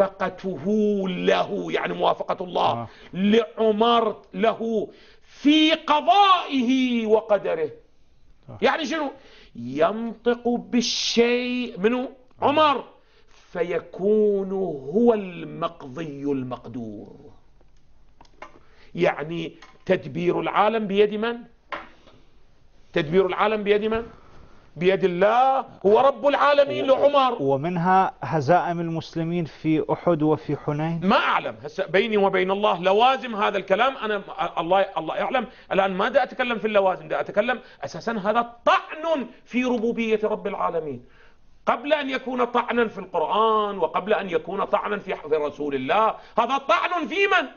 موافقته له، يعني موافقة الله لعمر له في قضائه وقدره. يعني شنو؟ ينطق بالشيء منه عمر فيكون هو المقضي المقدور. يعني تدبير العالم بيد من؟ تدبير العالم بيد من؟ بيد الله، هو رب العالمين لعمر. ومنها هزائم المسلمين في أحد وفي حنين. ما أعلم هسه بيني وبين الله لوازم هذا الكلام، أنا الله يعلم الآن ما دا أتكلم في اللوازم، دا أتكلم أساسا هذا طعن في ربوبية رب العالمين، قبل أن يكون طعنا في القرآن وقبل أن يكون طعنا في رسول الله. هذا طعن في من؟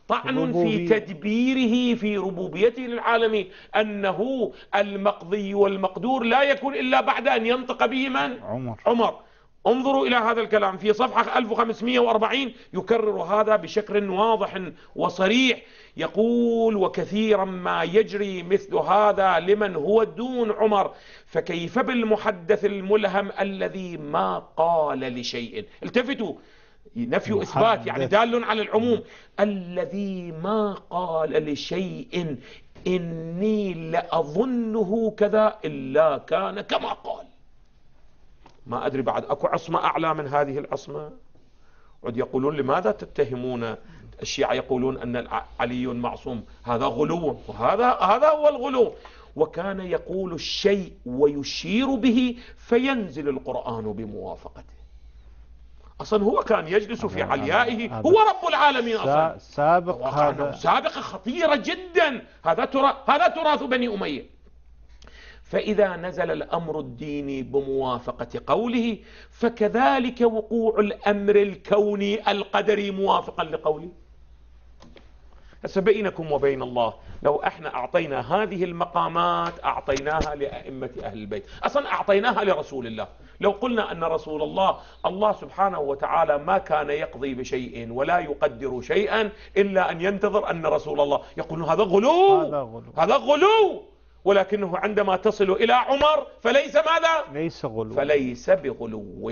طعن في تدبيره في ربوبيته للعالمين، أنه المقضي والمقدور لا يكون إلا بعد أن ينطق به من؟ عمر. انظروا إلى هذا الكلام في صفحة 1540 يكرر هذا بشكل واضح وصريح. يقول: وكثيرا ما يجري مثل هذا لمن هو دون عمر، فكيف بالمحدث الملهم الذي ما قال لشيء. التفتوا، نفي إثبات يعني دال على العموم. الذي ما قال لشيء إني لأظنه كذا إلا كان كما قال. ما أدري بعد أكو عصمة أعلى من هذه العصمة؟ عد يقولون لماذا تتهمون الشيعة؟ يقولون أن علي معصوم. هذا غلو، وهذا هو الغلو. وكان يقول الشيء ويشير به فينزل القرآن بموافقته. أصلا هو كان يجلس في عليائه، هو رب العالمين أصلا. سابقة خطيرة جدا. هذا تراث بني أمية. فإذا نزل الأمر الديني بموافقة قوله، فكذلك وقوع الأمر الكوني القدري موافقا لقوله. هسه بينكم وبين الله، لو احنا اعطينا هذه المقامات اعطيناها لأئمة اهل البيت، اصلا اعطيناها لرسول الله. لو قلنا ان رسول الله سبحانه وتعالى ما كان يقضي بشيء ولا يقدر شيئا الا ان ينتظر ان رسول الله، يقولون هذا غلو. ولكنه عندما تصل الى عمر فليس ماذا؟ ليس غلو، فليس بغلو.